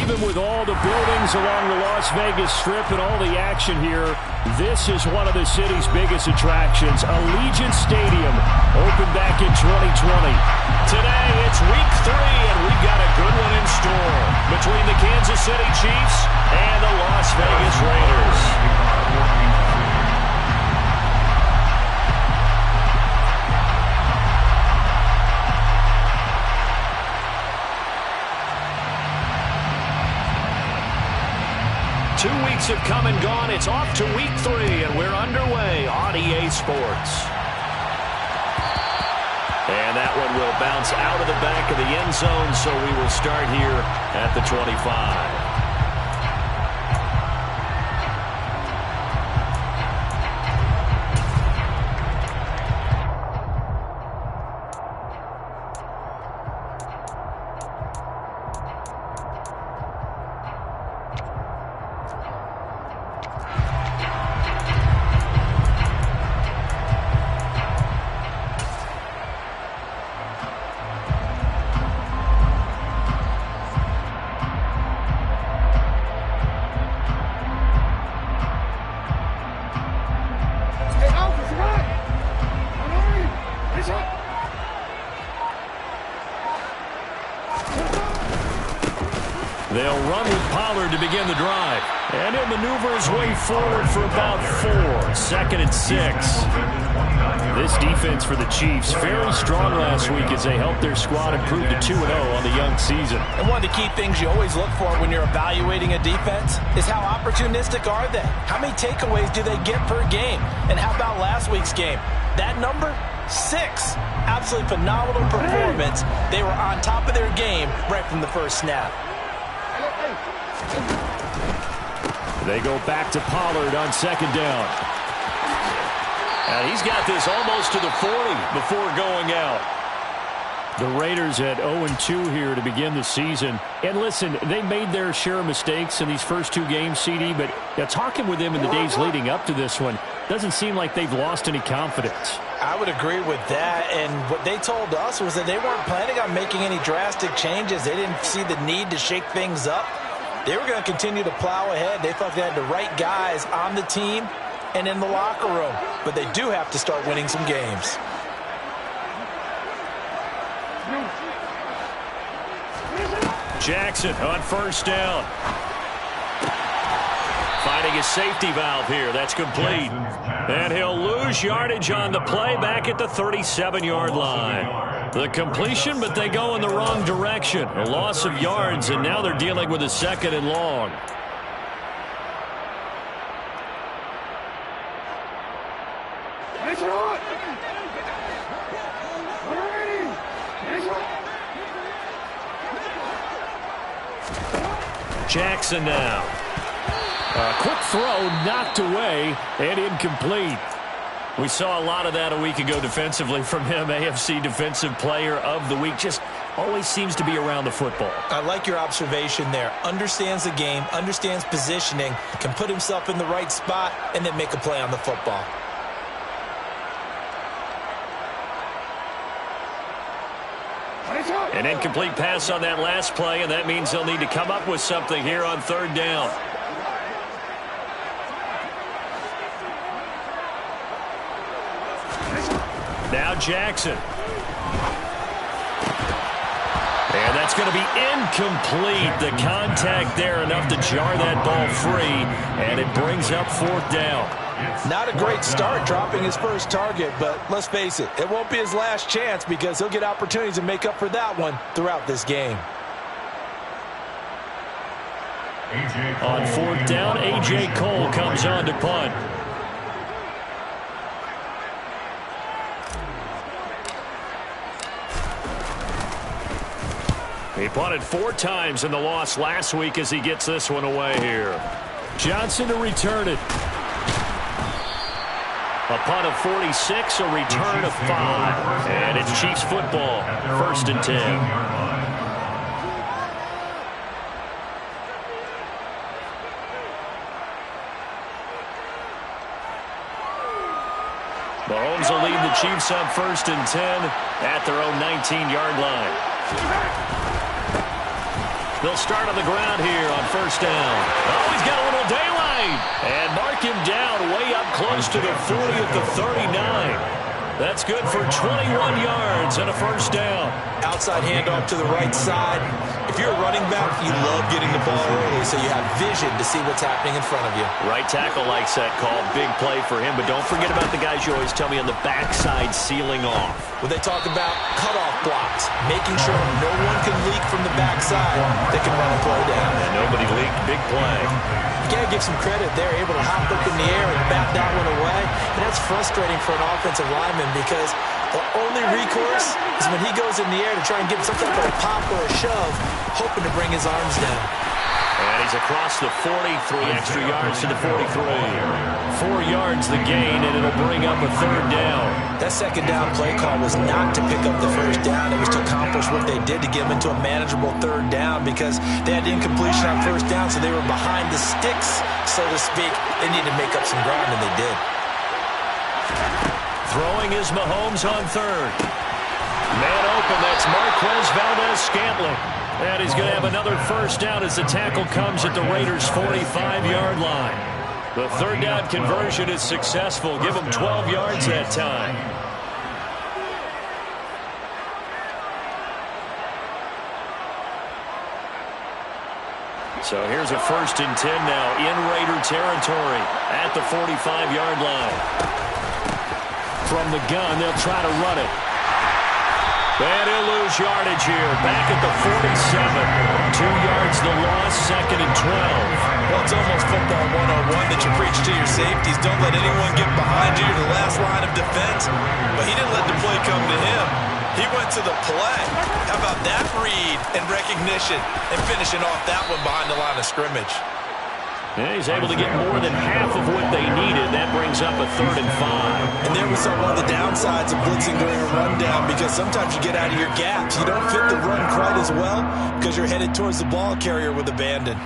even with all the buildings along the Las Vegas Strip and all the action here, this is one of the city's biggest attractions. Allegiant Stadium opened back in 2020. Today, it's week 3, and we've got a good one in store between the Kansas City Chiefs and the Las Vegas Raiders. 2 weeks have come and gone. It's off to week 3, and we're underway on EA Sports. And that one will bounce out of the back of the end zone, so we will start here at the 25. They'll run with Pollard to begin the drive. And he'll maneuver his way forward for about 4. 2nd and 6. This defense for the Chiefs, very strong last week as they helped their squad improve to 2-0 on the young season. And one of the key things you always look for when you're evaluating a defense is how opportunistic are they? How many takeaways do they get per game? And how about last week's game? That number? 6. Absolutely phenomenal performance. They were on top of their game right from the first snap. They go back to Pollard on 2nd down. And he's got this almost to the 40 before going out. The Raiders at 0-2 here to begin the season. And listen, they made their share of mistakes in these first 2 games, CD, but talking with them in the days leading up to this one, doesn't seem like they've lost any confidence. I would agree with that, and what they told us was that they weren't planning on making any drastic changes. They didn't see the need to shake things up. They were going to continue to plow ahead. They thought they had the right guys on the team and in the locker room, but they do have to start winning some games. Jackson on 1st down. Finding a safety valve here. That's complete. And he'll lose yardage on the play back at the 37-yard line. The completion, but they go in the wrong direction. A loss of yards, and now they're dealing with a 2nd and long. Jackson now. A quick throw knocked away and incomplete. We saw a lot of that a week ago defensively from him. AFC Defensive Player of the Week. Just always seems to be around the football. I like your observation there. Understands the game, understands positioning, can put himself in the right spot, and then make a play on the football. An incomplete pass on that last play, and that means they'll need to come up with something here on 3rd down. Now Jackson. And that's going to be incomplete. The contact there enough to jar that ball free, and it brings up 4th down. Not a great start dropping his first target, but let's face it, it won't be his last chance because he'll get opportunities to make up for that one throughout this game. On 4th down, A.J. Cole comes on to punt. He punted 4 times in the loss last week as he gets this one away here. Johnson to return it. A punt of 46, a return of 5. And it's Chiefs football, 1st and 10. Mahomes will lead the Chiefs on 1st and 10 at their own 19-yard line. They'll start on the ground here on first down. Oh, he's got a little daylight. And mark him down way up close to the 40 at the 39. That's good for 21 yards and a first down. Outside handoff to the right side. If you're a running back, you love getting the ball early so you have vision to see what's happening in front of you. Right tackle likes that call. Big play for him. But don't forget about the guys you always tell me on the backside sealing off. When they talk about cutoff blocks, making sure no one can leak from the backside, they can run a play down. And nobody leaked. Big play. You got to give some credit. They're able to hop up in the air and bat that one away. And that's frustrating for an offensive lineman because the only recourse is when he goes in the air to try and get some type of a pop or a shove, hoping to bring his arms down. And he's across the 40, 3 extra yards to the 43. 4 yards the gain, and it'll bring up a third down. That second down play call was not to pick up the first down. It was to accomplish what they did to get them into a manageable third down because they had incompletion on first down, so they were behind the sticks, so to speak. They needed to make up some ground, and they did. Throwing is Mahomes on third. Man open, that's Marquez Valdez-Scantling. And he's going to have another first down as the tackle comes at the Raiders' 45-yard line. The third down conversion is successful. Give him 12 yards that time. So here's a 1st and 10 now in Raider territory at the 45-yard line. From the gun, they'll try to run it. And he'll lose yardage here. Back at the 47. 2 yards the loss, 2nd and 12. Well, it's almost football 101 that you preach to your safeties. Don't let anyone get behind you. You're the last line of defense. But he didn't let the play come to him. He went to the play. How about that read and recognition and finishing off that one behind the line of scrimmage? Yeah, he's able to get more than half of what they needed. That brings up a 3rd and 5. And there we saw one of the downsides of blitzing during a rundown because sometimes you get out of your gaps. You don't fit the run quite as well because you're headed towards the ball carrier with abandon.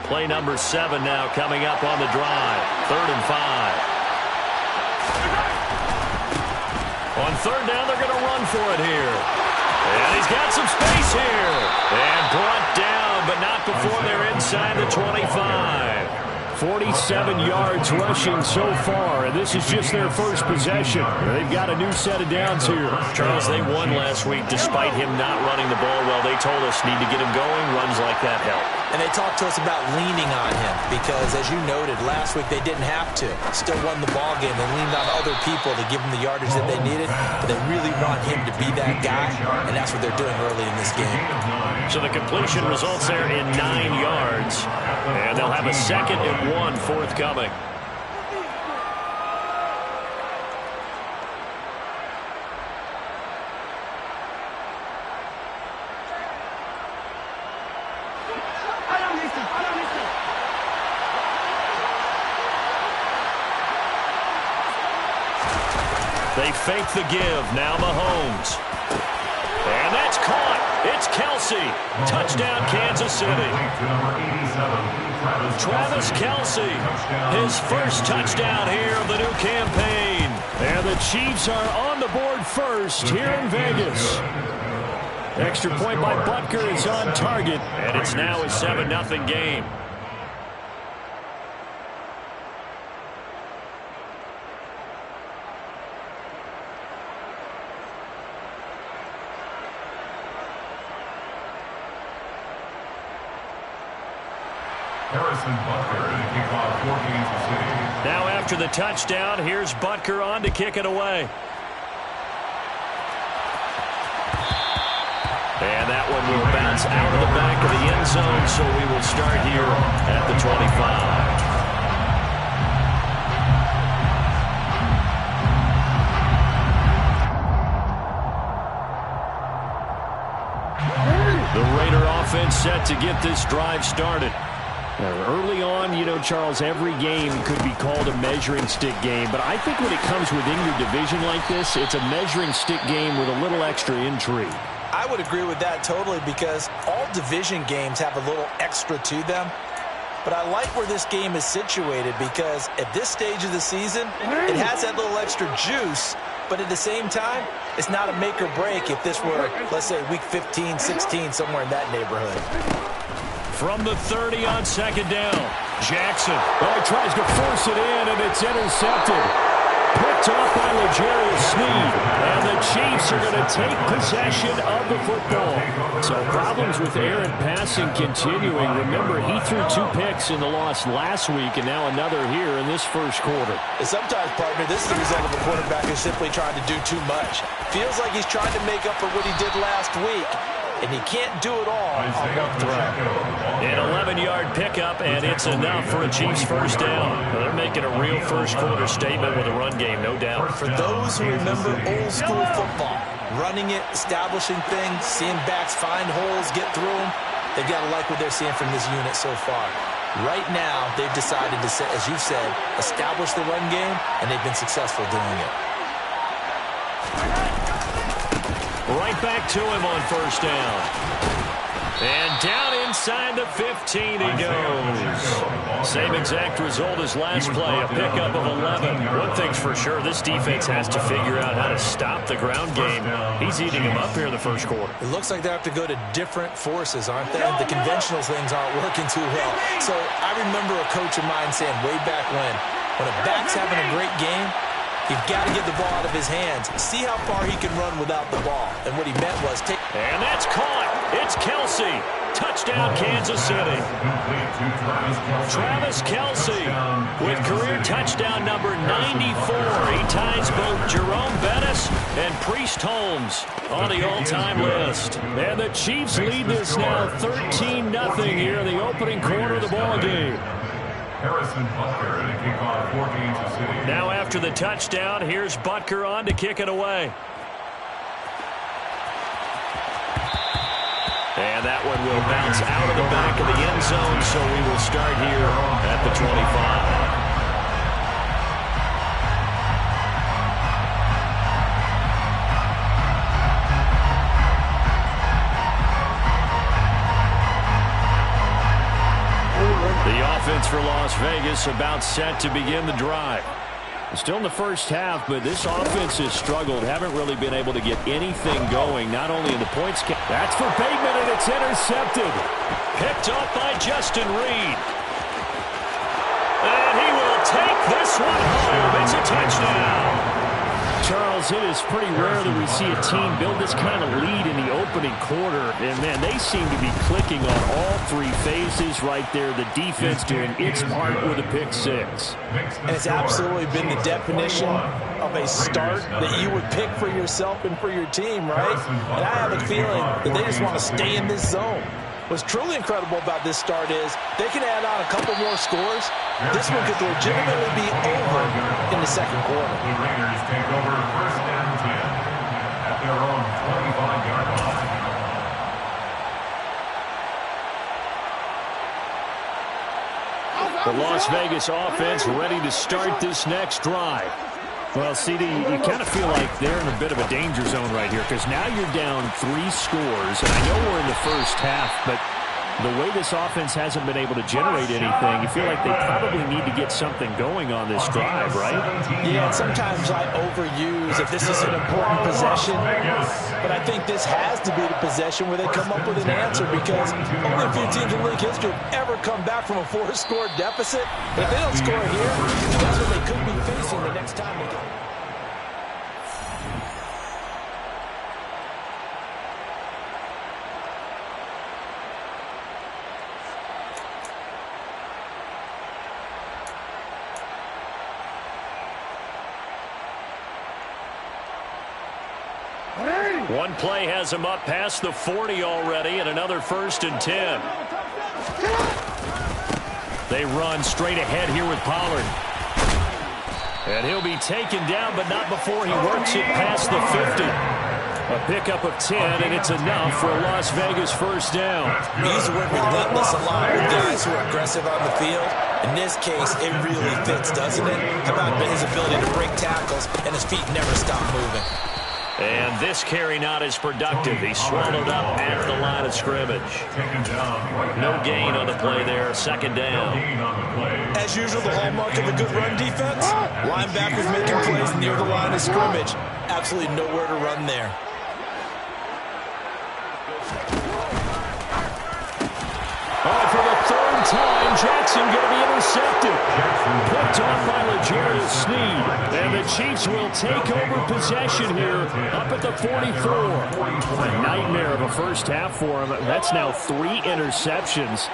Play number 7 now coming up on the drive. 3rd and 5. On 3rd down, they're going to run for it here. And he's got some space here. And brought down, but not before they're inside the 25. 47 yards rushing so far, and this is just their first possession. They've got a new set of downs here. Charles, they won last week despite him not running the ball well. They told us need to get him going. Runs like that help. And they talked to us about leaning on him because, as you noted, last week they didn't have to. Still won the ball game. They leaned on other people to give them the yardage that they needed. But they really want him to be that guy, and that's what they're doing early in this game. So the completion results there in 9 yards. And they'll have a 2nd and 1 forthcoming. They fake the give. Now Mahomes. And that's caught. It's Kelsey. Touchdown, Kansas City. Travis Kelsey. His first touchdown here of the new campaign. And the Chiefs are on the board first here in Vegas. Extra point by Butker is on target. And it's now a 7-0 game. Now after the touchdown, here's Butker on to kick it away. And that one will bounce out of the back of the end zone, so we will start here at the 25. The Raider offense set to get this drive started. Early on, you know, Charles, every game could be called a measuring stick game, but I think when it comes within your division like this, it's a measuring stick game with a little extra intrigue. I would agree with that totally because all division games have a little extra to them. But I like where this game is situated because at this stage of the season, it has that little extra juice But at the same time, it's not a make or break if this were, let's say, week 15, 16, somewhere in that neighborhood. From the 30 on second down, Jackson. Oh, he tries to force it in, and it's intercepted. Picked off by L'Jarius Sneed. And the Chiefs are going to take possession of the football. So problems with Aaron passing continuing. Remember, he threw 2 picks in the loss last week, and now another here in this first quarter. And sometimes, partner, this is the result of a quarterback who's simply trying to do too much. Feels like he's trying to make up for what he did last week. And he can't do it all on one throw. An 11-yard pickup, and it's enough for a Chiefs first down. They're making a real first-quarter statement with a run game, no doubt. For those who remember old-school football, running it, establishing things, seeing backs find holes, get through them, they've got to like what they're seeing from this unit so far. Right now, they've decided to, as you said, establish the run game, and they've been successful doing it. Right back to him on first down. And down inside the 15 he goes. Same exact result as last play, a pickup of 11. One thing's for sure, this defense has to figure out how to stop the ground game. He's eating him up here in the first quarter. It looks like they have to go to different forces, aren't they? The conventional things aren't working too well. So I remember a coach of mine saying way back when a back's having a great game, you've got to get the ball out of his hands. See how far he can run without the ball. And what he meant was take... And that's caught. It's Kelsey. Touchdown, Kansas City. Travis Kelsey with career touchdown number 94. He ties both Jerome Bettis and Priest Holmes on the all-time list. And the Chiefs lead this now 13-0 here in the opening quarter of the ball game. Now after the touchdown, here's Butker on to kick it away. And that one will bounce out of the back of the end zone, so we will start here at the 25. The offense for Las Vegas about set to begin the drive. Still in the first half, but this offense has struggled. Haven't really been able to get anything going, not only in the points. That's for Bateman, and it's intercepted. Picked off by Justin Reed. And he will take this one home. It's a touchdown. Charles, it is pretty rare that we see a team build this kind of lead in the opening quarter. And, man, they seem to be clicking on all 3 phases right there. The defense doing its part with a pick 6. And it's absolutely been the definition of a start that you would pick for yourself and for your team, right? And I have a feeling that they just want to stay in this zone. What's truly incredible about this start is they can add on a couple more scores. This one could legitimately be over in the second quarter. The Raiders take over first and 10 at their own 25-yard line. The Las Vegas offense ready to start this next drive. Well, CD, you kind of feel like they're in a bit of a danger zone right here because now you're down 3 scores, and I know we're in the first half, but the way this offense hasn't been able to generate anything, you feel like they probably need to get something going on this drive, right? Yeah, and sometimes I overuse if this is an important possession, but I think this has to be the possession where they come up with an answer because only a few teams in league history have ever come back from a 4-score deficit. But if they don't score here, that's what they could be facing the next time they get. One play has him up past the 40 already, and another 1st and 10. They run straight ahead here with Pollard. And he'll be taken down, but not before he works it past the 50. A pickup of 10, and it's enough for a Las Vegas first down. We use the word relentless a lot with guys who are aggressive on the field. In this case, it really fits, doesn't it? How about his ability to break tackles, and his feet never stop moving. And this carry not as productive. He's swallowed up at the line of scrimmage. No gain on the play there. 2nd down. As usual, the hallmark of a good run defense, linebackers making plays near the line of scrimmage. absolutely nowhere to run there. All right, for the third time, Jackson going to be intercepted. Picked off by L'Jarius Sneed. And the Chiefs will take over possession here up at the 44. A nightmare of a first half for him. That's now 3 interceptions.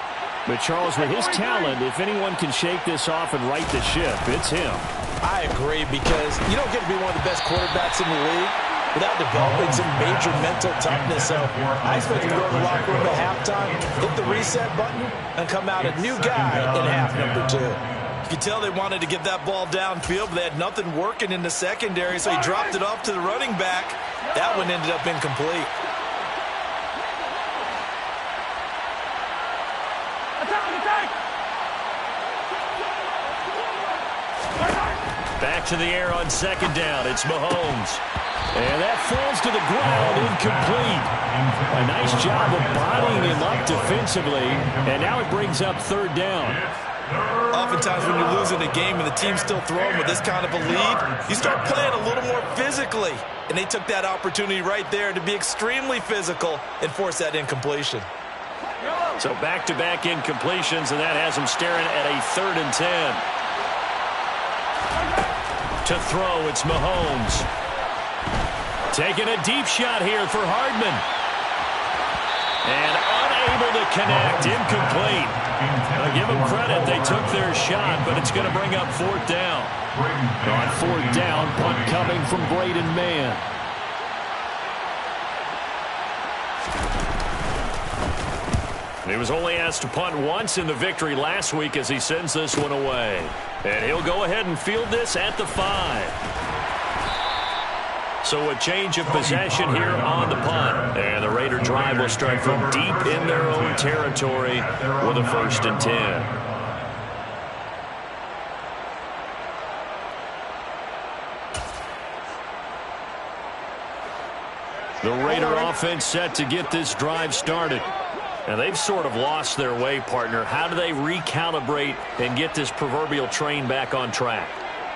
But, Charles, with his talent, if anyone can shake this off and right the ship, it's him. I agree, because you don't get to be one of the best quarterbacks in the league without developing some major mental toughness. So I expect him to go to the locker room at halftime, hit the reset button, and come out a new guy in half number 2. You could tell they wanted to get that ball downfield, but they had nothing working in the secondary, so he dropped it off to the running back. That one ended up incomplete. Back to the air on second down. It's Mahomes. And that falls to the ground, incomplete. A nice job of bodying him up defensively. And now it brings up third down. Oftentimes when you're losing a game and the team's still throwing with this kind of a lead, you start playing a little more physically. And they took that opportunity right there to be extremely physical and force that incompletion. So back-to-back incompletions, and that has them staring at a 3rd and 10. To throw, it's Mahomes. Taking a deep shot here for Hardman. And unable to connect, incomplete. I'll give them credit, they took their shot, but it's going to bring up 4th down. On 4th down, punt coming from Braden Mann. He was only asked to punt once in the victory last week as he sends this one away. And he'll go ahead and field this at the 5. So a change of possession here on the punt. And the Raider drive will start from deep in their own territory with a 1st and 10. The Raider offense set to get this drive started. And they've sort of lost their way, partner. How do they recalibrate and get this proverbial train back on track?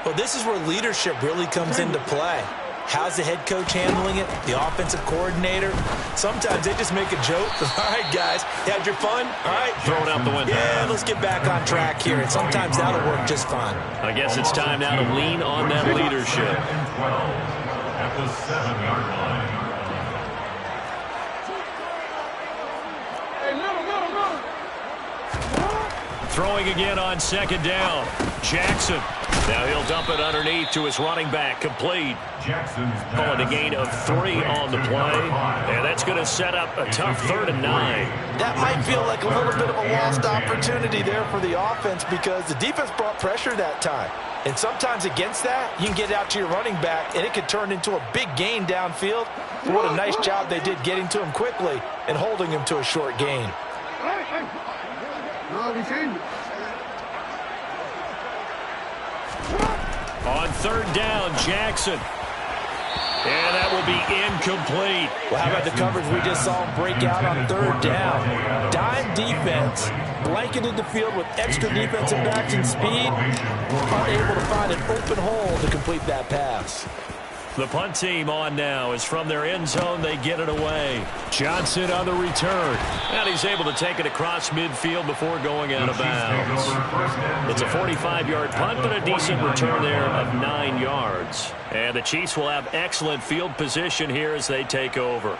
Well, this is where leadership really comes into play. How's the head coach handling it? The offensive coordinator? Sometimes they just make a joke. All right, guys, you had your fun? All right. Throw it out the window. Yeah, let's get back on track here. And sometimes that'll work just fine. I guess it's time now to lean on that leadership. At the 7-yard line. Throwing again on second down. Jackson. Now he'll dump it underneath to his running back. Complete. Calling a gain of 3 on the play. And that's going to set up a tough 3rd and 9. That might feel like a little bit of a lost opportunity there for the offense because the defense brought pressure that time. And sometimes against that, you can get out to your running back, and it could turn into a big gain downfield. But what a nice job they did getting to him quickly and holding him to a short gain. On 3rd down, Jackson. And that will be incomplete. Well, how about the coverage we just saw him break out on 3rd down? Dime defense, blanketed the field with extra defensive backs and speed, unable to find an open hole to complete that pass. The punt team on now is from their end zone. They get it away. Johnson on the return. And he's able to take it across midfield before going out of bounds. It's a 45-yard punt, but a decent return there of 9 yards. And the Chiefs will have excellent field position here as they take over.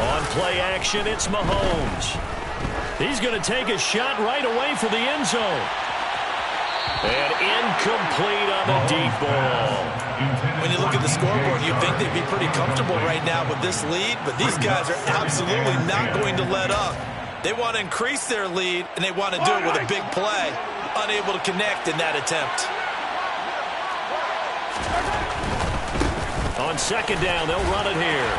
On play action, it's Mahomes. He's going to take a shot right away for the end zone. And incomplete on the deep ball. When you look at the scoreboard, you'd think they'd be pretty comfortable right now with this lead, but these guys are absolutely not going to let up. They want to increase their lead, and they want to do it with a big play. Unable to connect in that attempt. On second down, they'll run it here.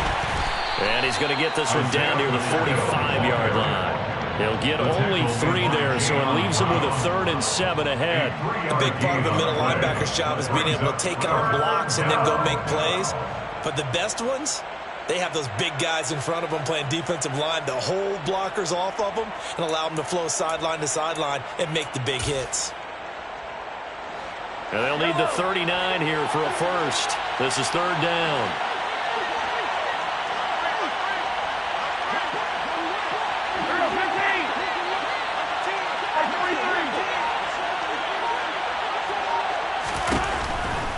And he's going to get this one down near the 45-yard line. He'll get only 3 there, so it leaves him with a 3rd and 7 ahead. A big part of a middle linebacker's job is being able to take on blocks and then go make plays. But the best ones, They have those big guys in front of them playing defensive line to hold blockers off of them and allow them to flow sideline to sideline and make the big hits. And they'll need the 39 here for a first. This is third down.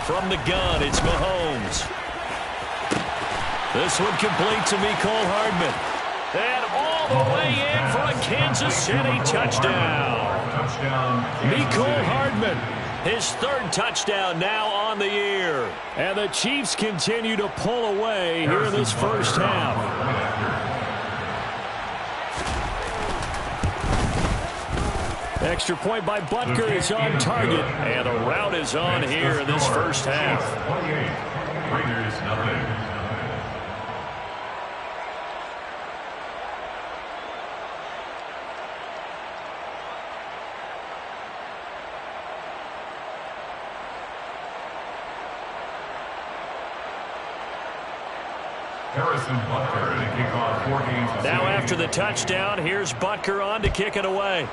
From the gun, it's Mahomes. This one complete to Mecole Hardman. And all the way in for a Kansas City touchdown. Mecole Hardman, his third touchdown now on the year. And the Chiefs continue to pull away here in this first half. Extra point by Butker is on target. And the route is on here in this first half. Now after the touchdown, here's Butker on to kick it away.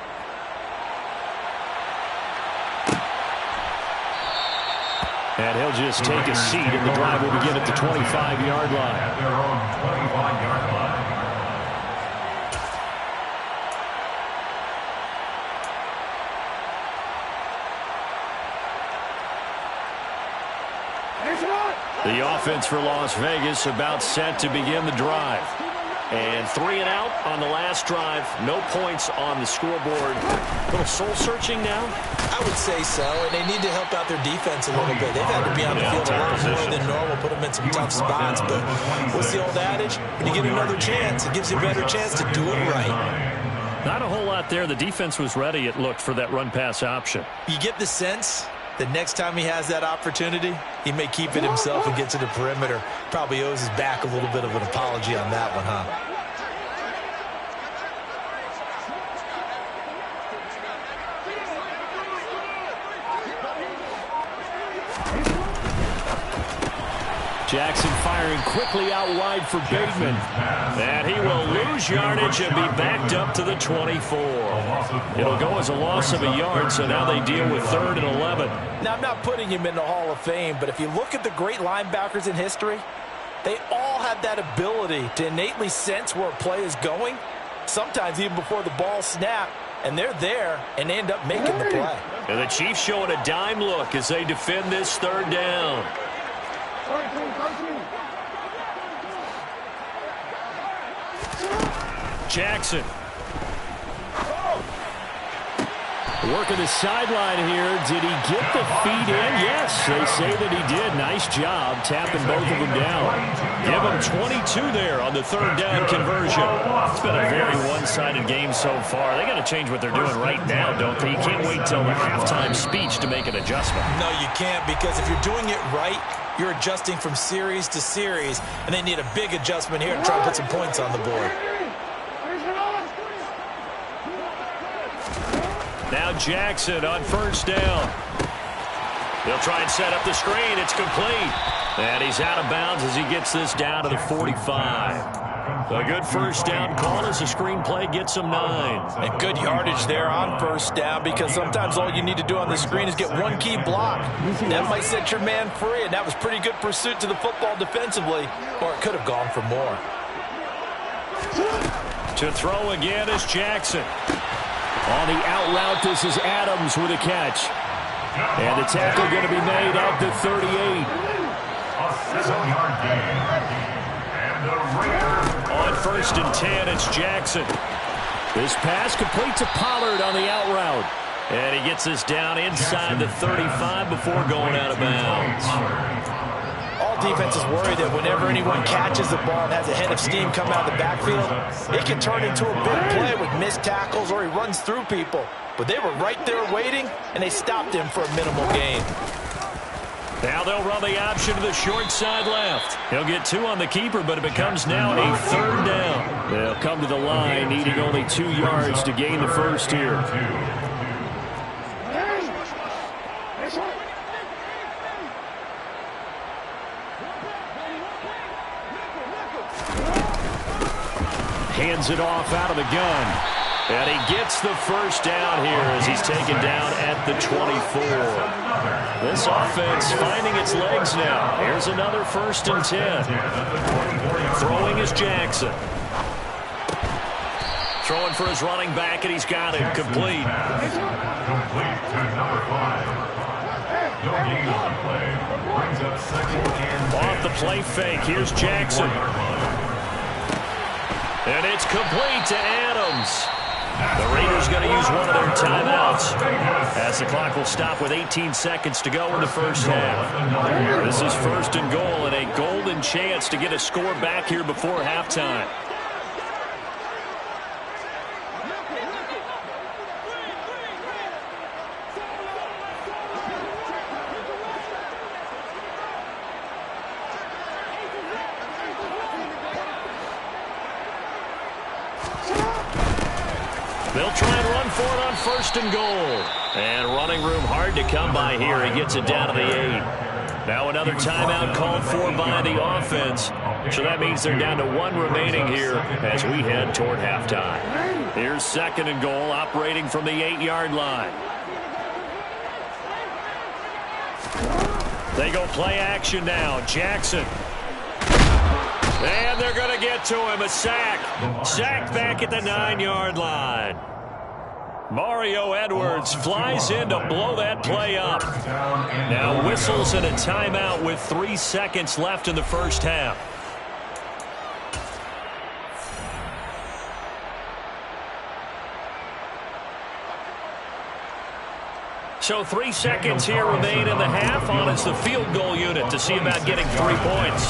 And he'll just take a seat, and the drive will begin at the 25-yard line. At their own 25-yard line. The offense for Las Vegas about set to begin the drive. And 3 and out on the last drive. No points on the scoreboard. A little soul-searching now? I would say so, and they need to help out their defense a little bit. They've had to be on the field a lot more than normal, put them in some tough spots. But what's the old adage? When you get another chance, it gives you a better chance to do it right. Not a whole lot there. The defense was ready, it looked, for that run-pass option. You get the sense that next time he has that opportunity, he may keep it himself and get to the perimeter. Probably owes his back a little bit of an apology on that one, huh? Jackson firing quickly out wide for Bateman. And he will lose yardage and be backed up to the 24. It'll go as a loss of a yard, so now they deal with 3rd and 11. Now, I'm not putting him in the Hall of Fame, but if you look at the great linebackers in history, they all have that ability to innately sense where a play is going, sometimes even before the ball snaps, and they're there and they end up making the play. And the Chiefs showing a dime look as they defend this 3rd down. Jackson. Working the sideline here. Did he get the feet in? Yes, they say that he did. Nice job tapping both of them down. Give him 22 there on the 3rd down conversion. It's been a very one-sided game so far. They got to change what they're doing right now, don't they? You can't wait till the halftime speech to make an adjustment. No, you can't, because if you're doing it right, you're adjusting from series to series, and they need a big adjustment here to try to put some points on the board. Now Jackson on 1st down. He'll try and set up the screen. It's complete. And he's out of bounds as he gets this down to the 45. A good 1st down call as the screenplay gets him 9. And good yardage there on 1st down, because sometimes all you need to do on the screen is get one key block. That might set your man free, and that was pretty good pursuit to the football defensively, or it could have gone for more. To throw again is Jackson. On the out route, this is Adams with a catch. And the tackle going to be made at the 38. A 7-yard gain. And the Raiders. On 1st and 10, it's Jackson. This pass complete to Pollard on the out route. And he gets this down inside the 35 before going out of bounds. All defenses worry that whenever anyone catches the ball and has a head of steam come out of the backfield, it can turn into a big play with missed tackles or he runs through people. But they were right there waiting, and they stopped him for a minimal gain. Now they'll run the option to the short side left. He'll get 2 on the keeper, but it becomes now a 3rd down. They'll come to the line, needing only 2 yards to gain the first here. hands it off out of the gun. And he gets the first down here as he's taken down at the 24. This offense finding its legs now. Here's another 1st and 10. Throwing is Jackson. Throwing for his running back, and he's got it. Complete. Off the play fake. Here's Jackson. And it's complete to Adams. The Raiders going to use one of their timeouts as the clock will stop with 18 seconds to go in the first half. This is 1st and goal and a golden chance to get a score back here before halftime. They'll try and run for it on 1st and goal. And running room hard to come by here. He gets it down to the 8. Now another timeout called for by the offense. So that means they're down to 1 remaining here as we head toward halftime. Here's 2nd and goal, operating from the 8-yard line. They go play action now. Jackson. And they're going to get to him. A sack. Sacked back at the 9-yard line. Mario Edwards flies in to blow that play up. Now whistles and a timeout with 3 seconds left in the first half. So 3 seconds here remain in the half. On is the field goal unit to see about getting 3 points.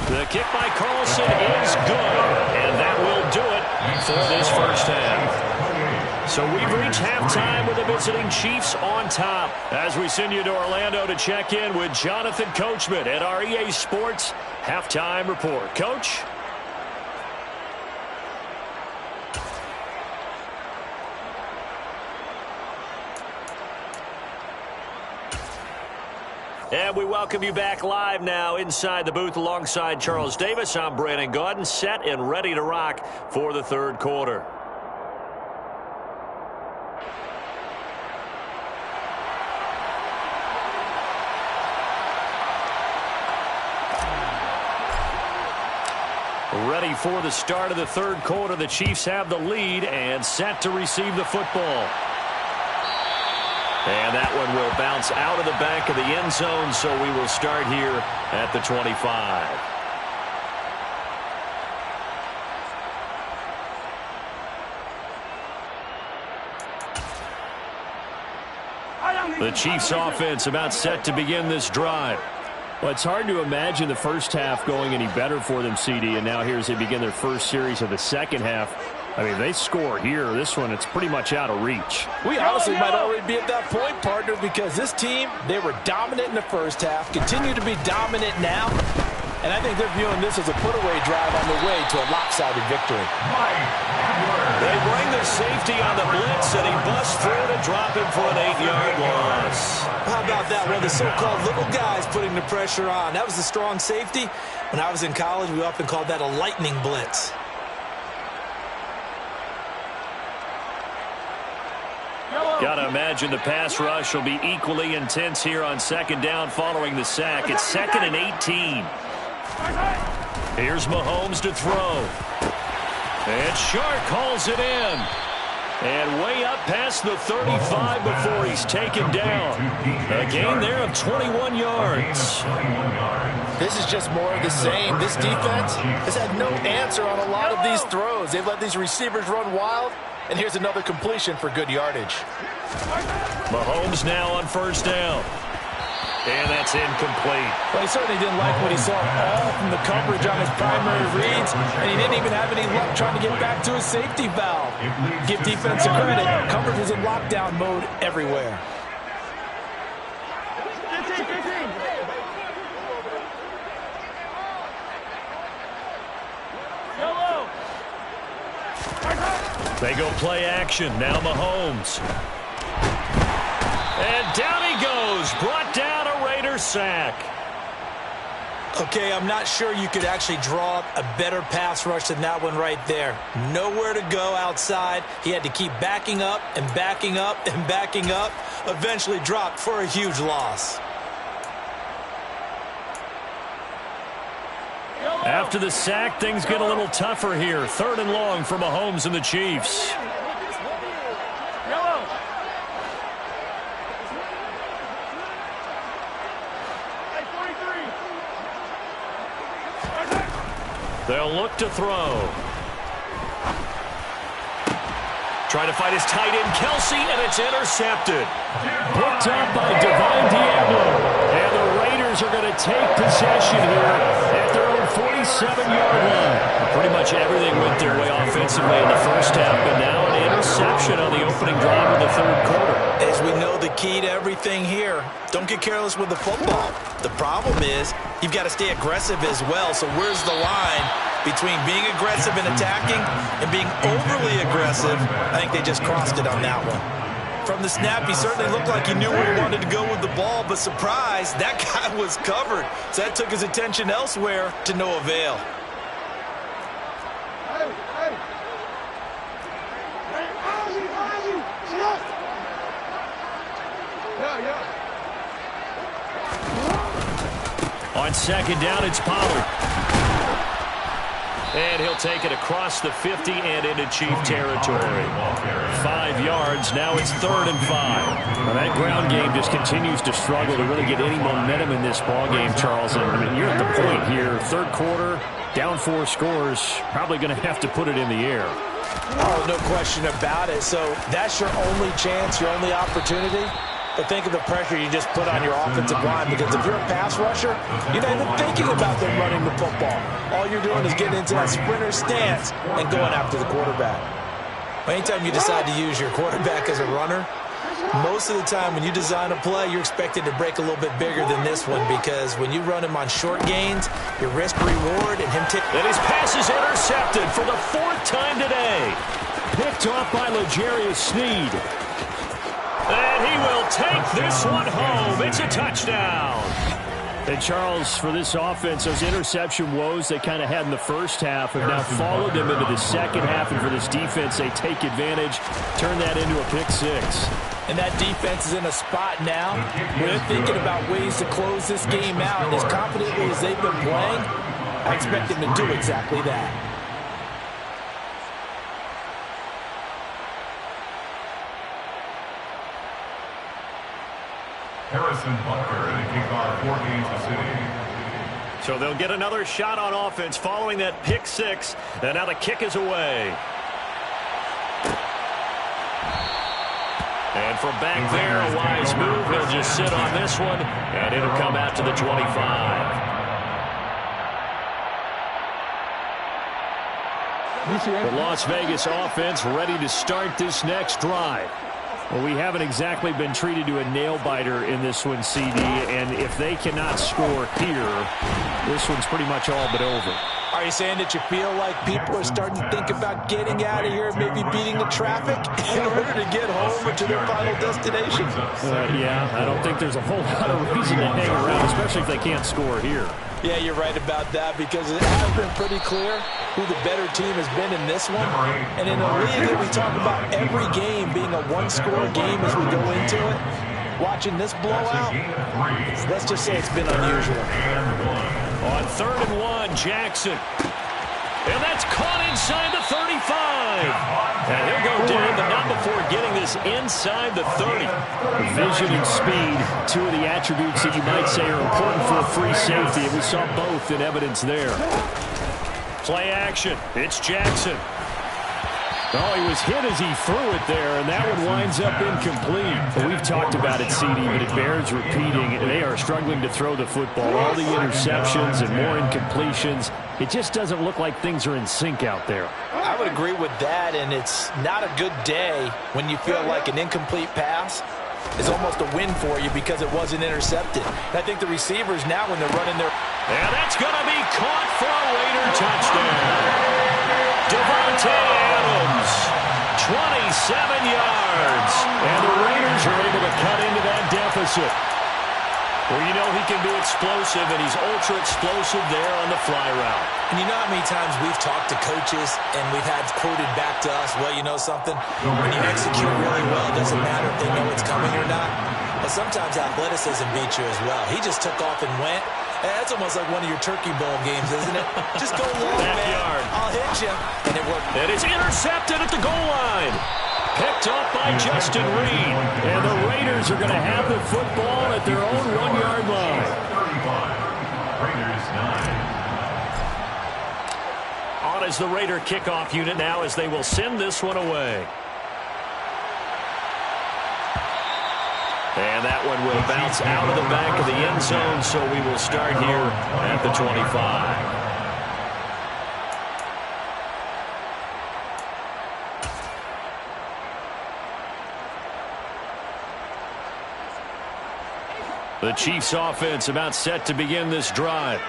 The kick by Carlson is good, and that will do it for this first half. So we've reached halftime with the visiting Chiefs on top as we send you to Orlando to check in with Jonathan Coachman at our EA Sports Halftime Report. Coach? And we welcome you back live now inside the booth alongside Charles Davis. I'm Brandon Gaudin, set and ready to rock for the 3rd quarter. Ready for the start of the 3rd quarter. The Chiefs have the lead and set to receive the football. And that one will bounce out of the back of the end zone, so we will start here at the 25. The Chiefs offense about set to begin this drive. Well, it's hard to imagine the first half going any better for them, CD, and now here as they begin their first series of the second half. I mean, they score here. This one, it's pretty much out of reach. We honestly might already be at that point, partner, because this team, they were dominant in the first half, continue to be dominant now, and I think they're viewing this as a put-away drive on the way to a lopsided victory. They bring the safety on the blitz, and he busts through to drop him for an 8-yard loss. How about that? One of the so-called little guys putting the pressure on. That was the strong safety. When I was in college, we often called that a lightning blitz. Got to imagine the pass rush will be equally intense here on 2nd down following the sack. It's 2nd and 18. Here's Mahomes to throw. And Shark hauls it in. And way up past the 35 before he's taken down. A gain there of 21 yards. This is just more of the same. This defense has had no answer on a lot of these throws. They've let these receivers run wild. And here's another completion for good yardage. Mahomes now on 1st down. And that's incomplete. Well, he certainly didn't like what he saw all from the coverage on his primary reads, and he didn't even have any luck trying to get back to his safety valve. Give defense a credit. Coverage was in lockdown mode everywhere. They go play action. Now Mahomes. And down he goes. Brought down a Raider sack. Okay, I'm not sure you could actually draw up a better pass rush than that one right there. Nowhere to go outside. He had to keep backing up and backing up and backing up. Eventually dropped for a huge loss. After the sack, things get a little tougher here. 3rd and long for Mahomes and the Chiefs. They'll look to throw. Trying to fight his tight end, Kelsey, and it's intercepted. Picked up by Divine Diablo. And the Raiders are going to take possession here at their own 47-yard line. Pretty much everything went their way offensively in the first half, but now an interception on the opening drive of the 3rd quarter. As we know, the key to everything here, don't get careless with the football. The problem is you've got to stay aggressive as well. So where's the line between being aggressive and attacking and being overly aggressive? I think they just crossed it on that one. From the snap, he certainly looked like he knew where he wanted to go with the ball, but surprise, that guy was covered. So that took his attention elsewhere to no avail. On 2nd down, it's Pollard. And he'll take it across the 50 and into Chief territory. 5 yards. Now it's 3rd and 5. Well, that ground game just continues to struggle to really get any momentum in this ball game, Charles. And I mean, you're at the point here. 3rd quarter, down 4 scores. Probably going to have to put it in the air. Oh, no question about it. So that's your only chance, your only opportunity. But think of the pressure you just put on your offensive line, because if you're a pass rusher, you're not even thinking about them running the football. All you're doing is getting into that sprinter stance and going after the quarterback. Anytime you decide to use your quarterback as a runner, most of the time when you design a play, you're expected to break a little bit bigger than this one, because when you run him on short gains, your risk-reward and him And his pass is intercepted for the 4th time today. Picked off by L'Jarius Sneed. And he will take this one home. It's a touchdown. And Charles, for this offense, those interception woes they kind of had in the first half have now followed them into the second half. And for this defense, they take advantage, turn that into a pick-6. And that defense is in a spot now where they're thinking about ways to close this game out. And as confidently as they've been playing, I expect them to do exactly that. Harrison Butker, the kickoff for Kansas City. So they'll get another shot on offense following that pick-6, and now the kick is away. And from back there, a wise move. He'll just sit on this one, and it'll come out to the 25. The Las Vegas offense ready to start this next drive. Well, we haven't exactly been treated to a nail-biter in this one, CD, and if they cannot score here, this one's pretty much all but over. Are you saying that you feel like people are starting to think about getting out of here, maybe beating the traffic in order to get home or to their final destination? Yeah, I don't think there's a whole lot of reason to hang around, especially if they can't score here. Yeah, you're right about that, because it has been pretty clear who the better team has been in this one. And in a league that we talk about every game being a one-score game as we go into it, watching this blowout, let's just say it's been unusual. On 3rd and 1, Jackson. And that's caught inside the 35. And he'll go down, but not before getting this inside the 30. Vision and speed, two of the attributes that you might say are important for a free safety, and we saw both in evidence there. Play action. It's Jackson. Oh, he was hit as he threw it there, and that one winds up incomplete. Well, we've talked about it, CD, but it bears repeating. They are struggling to throw the football. All the interceptions and more incompletions. It just doesn't look like things are in sync out there. I would agree with that, and it's not a good day when you feel like an incomplete pass is almost a win for you because it wasn't intercepted. And I think the receivers now, when they're running their... And that's going to be caught for a Raider touchdown. Devontae Adams, 27 yards. And the Raiders are able to cut into that deficit. Well, you know he can be explosive, and he's ultra-explosive there on the fly route. And you know how many times we've talked to coaches and we've had quoted back to us, well, you know something? When you execute really well, it doesn't matter if they know it's coming or not. But sometimes athleticism beats you as well. He just took off and went. And that's almost like one of your turkey bowl games, isn't it? Just go long, man. I'll hit you. And it worked. And it's intercepted at the goal line. Picked up by Justin Reed. And the Raiders are going to have the football at their own 1-yard line. Raiders 9. On is the Raider kickoff unit now as they will send this one away. And that one will bounce out of the back of the end zone, so we will start here at the 25. The Chiefs offense about set to begin this drive.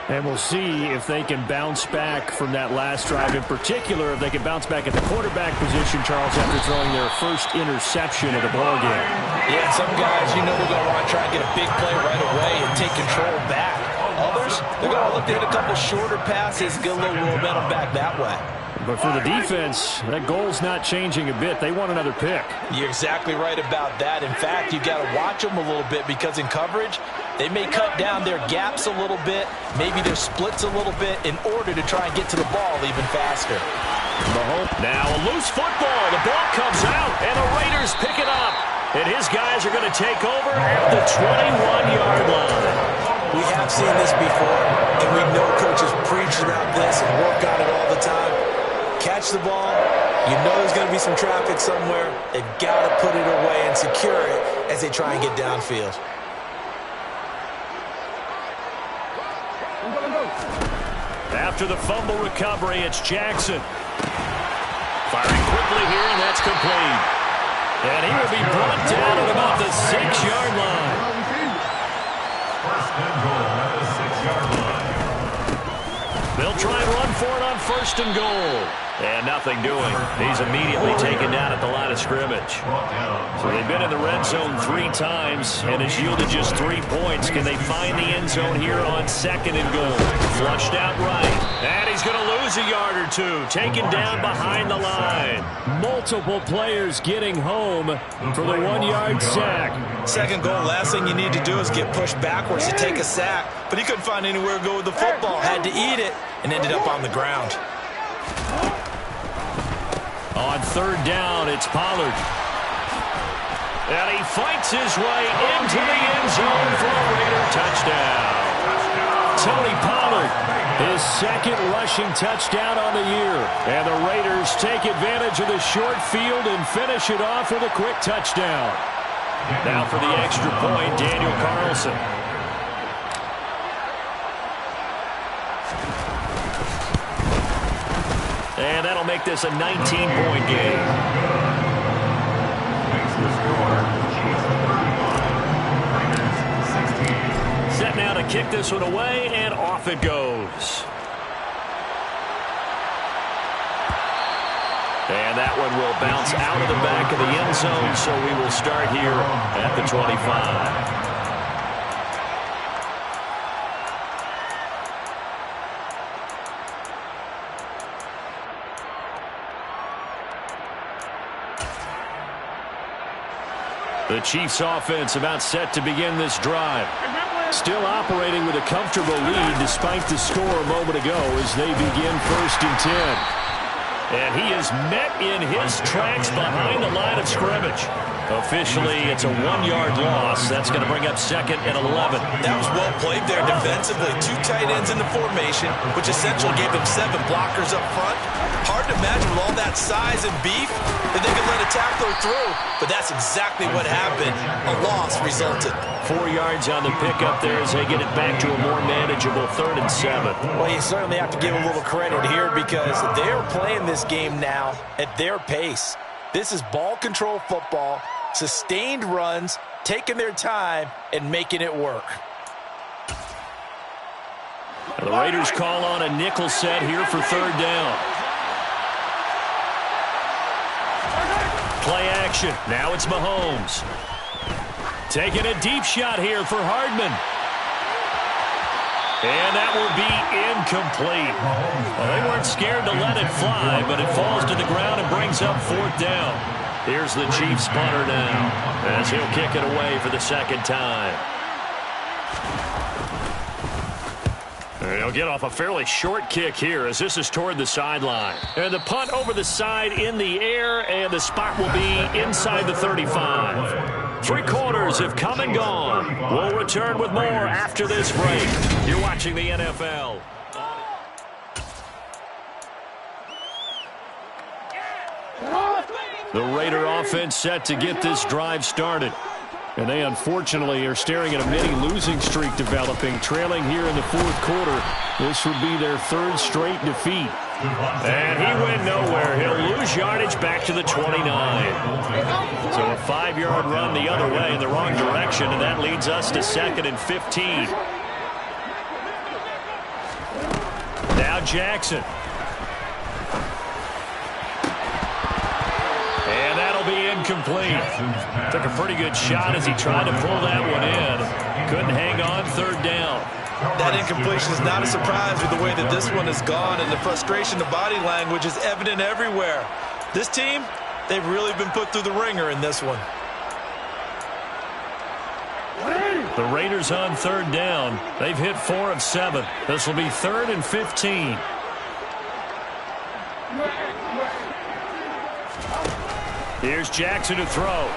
And we'll see if they can bounce back from that last drive. In particular, if they can bounce back at the quarterback position, Charles, after throwing their first interception of the ballgame. Yeah, some guys, you know they're going to want to try and get a big play right away and take control back. Others, they're going to look to hit a couple shorter passes, get a little momentum back that way. But for the defense, that goal's not changing a bit. They want another pick. You're exactly right about that. In fact, you've got to watch them a little bit because in coverage, they may cut down their gaps a little bit, maybe their splits a little bit in order to try and get to the ball even faster. Now a loose football. The ball comes out, and the Raiders pick it up. And his guys are going to take over at the 21-yard line. We have seen this before, and we know coaches preach about this and work on it all the time. Catch the ball. You know there's going to be some traffic somewhere. They've got to put it away and secure it as they try and get downfield. After the fumble recovery, it's Jackson. Firing quickly here, and that's complete. And he will be brought down at about the 6-yard line. First and goal at the 6-yard line. They'll try and run for it on first and goal. And nothing doing. He's immediately taken down at the line of scrimmage. So they've been in the red zone 3 times, and it's yielded just 3 points. Can they find the end zone here on second and goal? Flushed out right. And he's going to lose a yard or two. Taken down behind the line. Multiple players getting home for the 1-yard sack. Second goal, last thing you need to do is get pushed backwards to take a sack. But he couldn't find anywhere to go with the football. Had to eat it and ended up on the ground. On third down, it's Pollard. And he fights his way into the end zone for a Raider touchdown. Tony Pollard, his second rushing touchdown on the year. And the Raiders take advantage of the short field and finish it off with a quick touchdown. Now for the extra point, Daniel Carlson. And that'll make this a 19-point game. Set now to kick this one away, and off it goes. And that one will bounce out of the back of the end zone, so we will start here at the 25. The Chiefs offense about set to begin this drive. Still operating with a comfortable lead despite the score a moment ago as they begin 1st and 10. And he is met in his tracks behind the line of scrimmage. Officially, it's a 1-yard loss. That's going to bring up 2nd and 11. That was well played there defensively. 2 tight ends in the formation, which essentially gave him 7 blockers up front. Hard to imagine with all that size and beef that they could let a tackler through. But that's exactly what happened. A loss resulted. 4 yards on the pickup there as they get it back to a more manageable 3rd and 7. Well, you certainly have to give a little credit here because they're playing this game now at their pace. This is ball control football, sustained runs, taking their time, and making it work. The Raiders call on a nickel set here for 3rd down. Play action. Now it's Mahomes. Taking a deep shot here for Hardman. And that will be incomplete. Well, they weren't scared to let it fly, but it falls to the ground and brings up 4th down. Here's the Chiefs punter now, as he'll kick it away for the 2nd time. And he'll get off a fairly short kick here, as this is toward the sideline. And the punt over the side in the air, and the spot will be inside the 35. 3 quarters have come and gone. We'll return with more after this break. You're watching the NFL. The Raider offense set to get this drive started. And they unfortunately are staring at a mini losing streak developing, trailing here in the 4th quarter. This would be their 3rd straight defeat. And he went nowhere. He'll lose yardage back to the 29. So a 5-yard run the other way in the wrong direction, and that leads us to 2nd and 15. Now Jackson. And that'll be incomplete. Took a pretty good shot as he tried to pull that one in. Couldn't hang on 3rd down. That incompletion is not a surprise with the way that this one has gone, and the frustration, the body language is evident everywhere. This team, they've really been put through the ringer in this one. The Raiders on 3rd down. They've hit 4 of 7. This will be 3rd and 15. Here's Jackson to throw.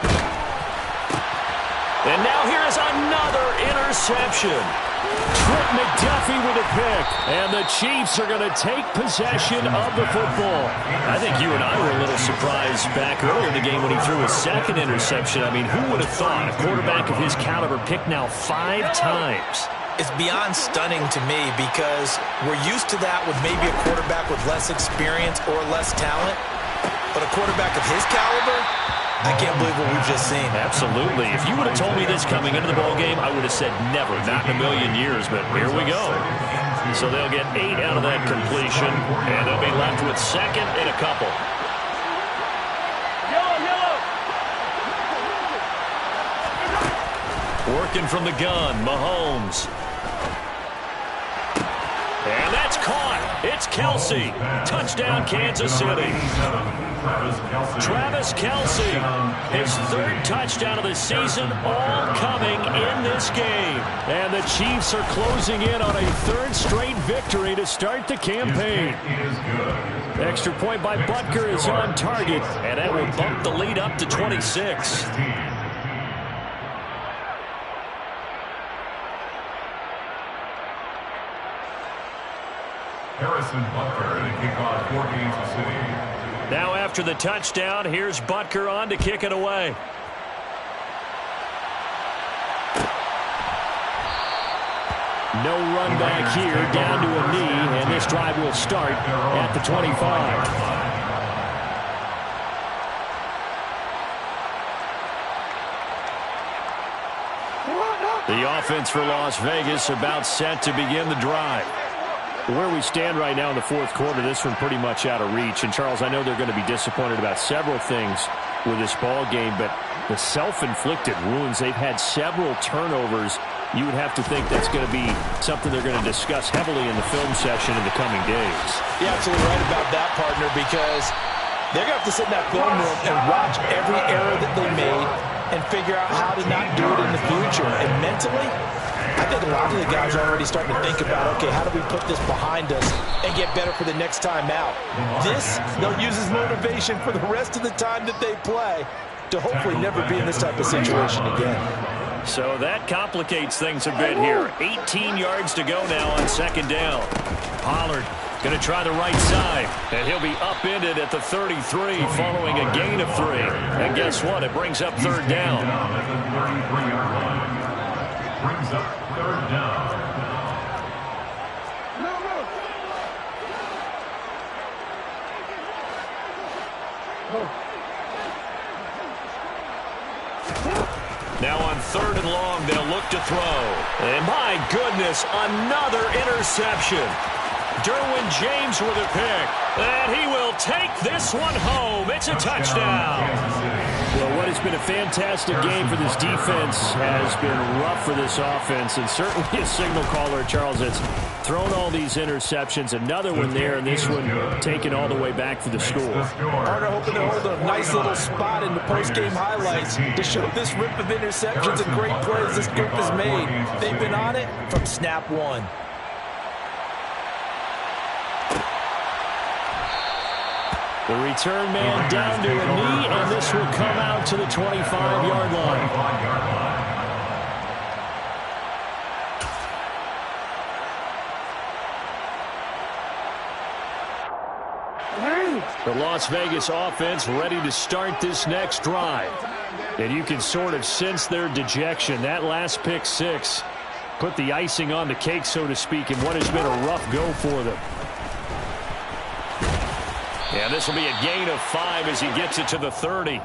And now here is another interception. Trent McDuffie with a pick. And the Chiefs are going to take possession of the football. I think you and I were a little surprised back earlier in the game when he threw his 2nd interception. I mean, who would have thought a quarterback of his caliber picked now 5 times? It's beyond stunning to me because we're used to that with maybe a quarterback with less experience or less talent. But a quarterback of his caliber, I can't believe what we've just seen. Absolutely. If you would have told me this coming into the ballgame, I would have said never, not in a million years. But here we go. So they'll get 8 out of that completion, and they'll be left with 2nd and a couple. Working from the gun, Mahomes. And that's caught. It's Kelce. Touchdown, Kansas City. Travis Kelce, his 3rd touchdown of the season, all coming in this game. And the Chiefs are closing in on a 3rd straight victory to start the campaign. Extra point by Butker is on target, and that will bump the lead up to 26. Harrison Butker to kick off for Kansas City. Now after the touchdown, here's Butker on to kick it away. No run back here, down to a knee, and this drive will start at the 25. The offense for Las Vegas about set to begin the drive. Where we stand right now in the 4th quarter, this one pretty much out of reach. And, Charles, I know they're going to be disappointed about several things with this ball game, but the self-inflicted wounds, they've had several turnovers. You would have to think that's going to be something they're going to discuss heavily in the film session in the coming days. You're absolutely right about that, partner, because they're going to have to sit in that film room and watch every error that they made and figure out how to not do it in the future. And mentally, I think a lot of the guys are already starting to think about, okay, how do we put this behind us and get better for the next time out? This, they'll use as motivation for the rest of the time that they play to hopefully never be in this type of situation again. So that complicates things a bit here. 18 yards to go now on 2nd down. Pollard going to try the right side, and he'll be upended at the 33 following a gain of 3. And guess what? It brings up 3rd down. Brings up 3rd down. Now on 3rd and long, they'll look to throw. And my goodness, another interception. Derwin James with a pick. And he will take this one home. It's a touchdown. Well, what has been a fantastic game for this defense has been rough for this offense, and certainly a signal caller, Charles, that's thrown all these interceptions. Another one there, and this one taken all the way back for the score. Harder hoping to hold a nice little spot in the post-game highlights to show this rip of interceptions and great plays this group has made. They've been on it from snap one. The return man down to a knee, and this will come out to the 25-yard line. The Las Vegas offense ready to start this next drive. And you can sort of sense their dejection. That last pick six put the icing on the cake, so to speak, in what has been a rough go for them. Yeah, this will be a gain of 5 as he gets it to the 30.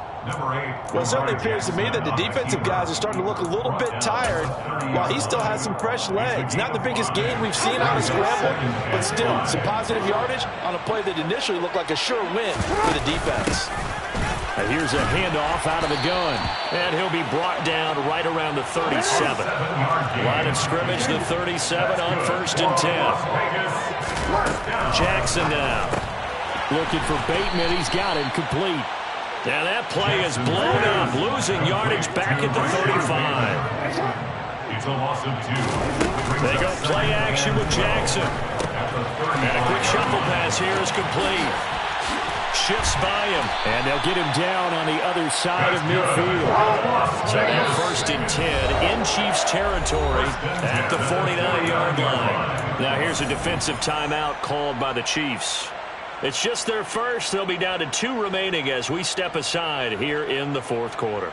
Well, it certainly appears to me that the defensive guys are starting to look a little bit tired while he still has some fresh legs. Not the biggest gain we've seen on a scramble, but still some positive yardage on a play that initially looked like a sure win for the defense. And here's a handoff out of the gun. And he'll be brought down right around the 37. Line of scrimmage, the 37 on 1st and 10. Jackson now. Looking for Bateman. He's got him complete. Now that play is blown up, losing yardage back at the 35. It's a loss of 2. They go play action with Jackson. And a quick shuffle pass here is complete. Shifts by him. And they'll get him down on the other side of midfield. So that 1st and 10 in Chiefs territory at the 49-yard line. Now here's a defensive timeout called by the Chiefs. It's just their first. They'll be down to 2 remaining as we step aside here in the 4th quarter.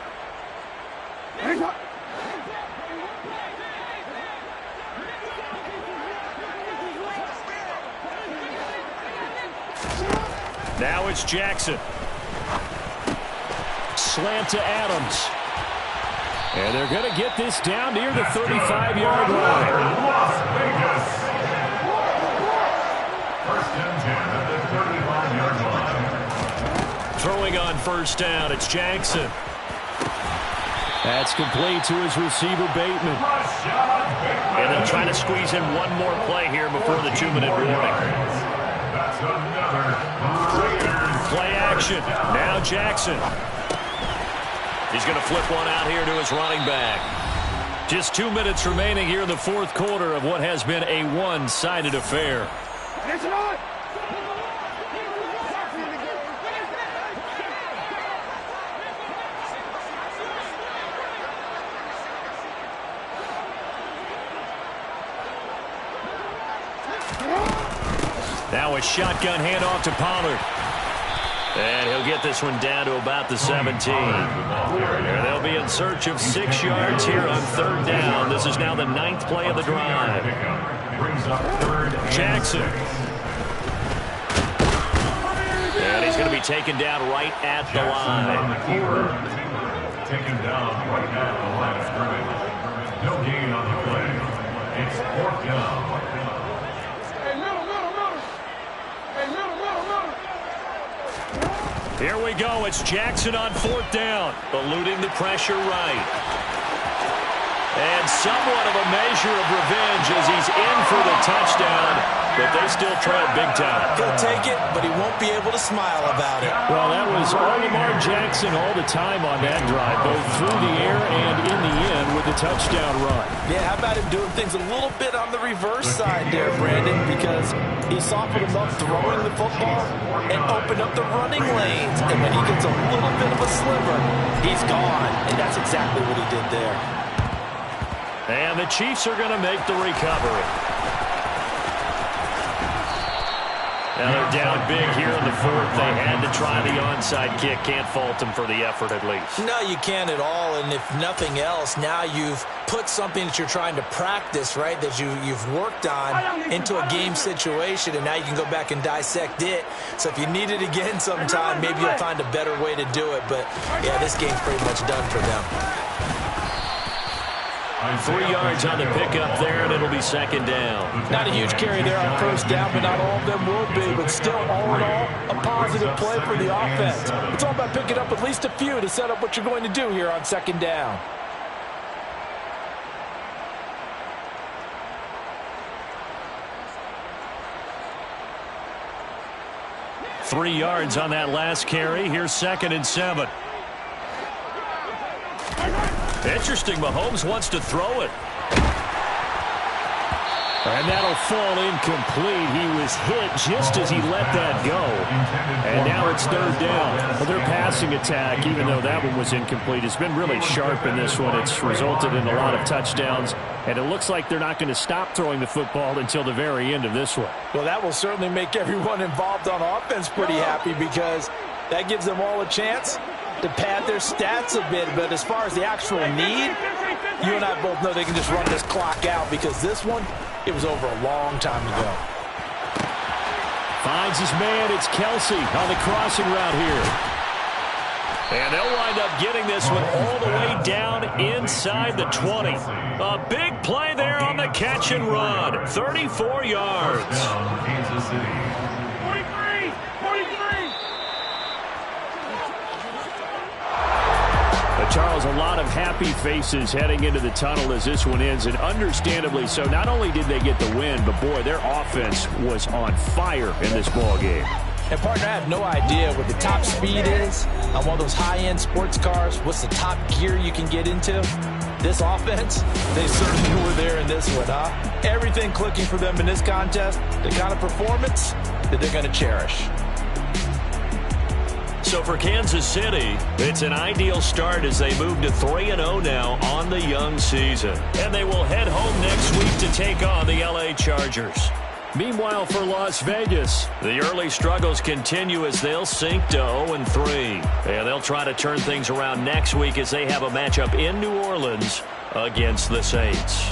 Now it's Jackson. Slant to Adams. And they're going to get this down near the 35-yard line. Las Vegas. 1st and 10 at the 35-yard line. Throwing on 1st down, it's Jackson. That's complete to his receiver, Bateman. And they'll try to squeeze in one more play here before the 2-minute warning. That's another Raiders. Play action. Now Jackson. He's going to flip one out here to his running back. Just 2 minutes remaining here in the 4th quarter of what has been a one-sided affair. Now a shotgun handoff to Pollard. And he'll get this one down to about the 17. And they'll be in search of 6 yards here on 3rd down. This is now the 9th play of the drive. Jackson. And he's going to be taken down right at the line. Taken down right at the line of scrimmage. No gain on the play. It's 4th down. Here we go. It's Jackson on 4th down. Eluding the pressure right. And somewhat of a measure of revenge as he's in for the touchdown. But they still trail big time. He'll take it, but he won't be able to smile about it. Well, that was all Lamar Jackson all the time on that drive, both through the air and in the end with the touchdown run. Yeah, how about him doing things a little bit on the reverse side there, Brandon, because he softened him up throwing the football and opened up the running lanes. And when he gets a little bit of a sliver, he's gone. And that's exactly what he did there. And the Chiefs are going to make the recovery. Now they're down big here in the 4th. They had to try the onside kick. Can't fault them for the effort at least. No, you can't at all. And if nothing else, now you've put something that you're trying to practice, right, that you've worked on into a game situation, and now you can go back and dissect it. So if you need it again sometime, maybe you'll find a better way to do it. But, yeah, this game's pretty much done for them. 3 yards on the pickup there, and it'll be 2nd down. Not a huge carry there on 1st down, but not all of them will be. But still, all in all, a positive. positive play for the offense. It's all about picking up at least a few to set up what you're going to do here on second down. Three yards on that last carry. Here's 2nd and 7. Interesting. Mahomes wants to throw it. And that'll fall incomplete. He was hit just as he let that go. And now it's 3rd down. Well, their passing attack, even though that one was incomplete, has been really sharp in this one. It's resulted in a lot of touchdowns. And it looks like they're not going to stop throwing the football until the very end of this one. Well, that will certainly make everyone involved on offense pretty happy because that gives them all a chance to pad their stats a bit. But as far as the actual need, you and I both know they can just run this clock out because this one, it was over a long time ago. Finds his man. It's Kelsey on the crossing route here. And they'll wind up getting this one all the way down inside the 20. A big play there on the catch and run. 34 yards. Kansas City. 43! 43! Charles, a lot of happy faces heading into the tunnel as this one ends, and understandably so. Not only did they get the win, but boy, their offense was on fire in this ball game. And partner, I have no idea what the top speed is on one of those high-end sports cars. What's the top gear you can get into? This offense, they certainly were there in this one, huh? Everything clicking for them in this contest, the kind of performance that they're going to cherish. So for Kansas City, it's an ideal start as they move to 3-0 now on the young season. And they will head home next week to take on the LA Chargers. Meanwhile, for Las Vegas, the early struggles continue as they'll sink to 0-3. And they'll try to turn things around next week as they have a matchup in New Orleans against the Saints.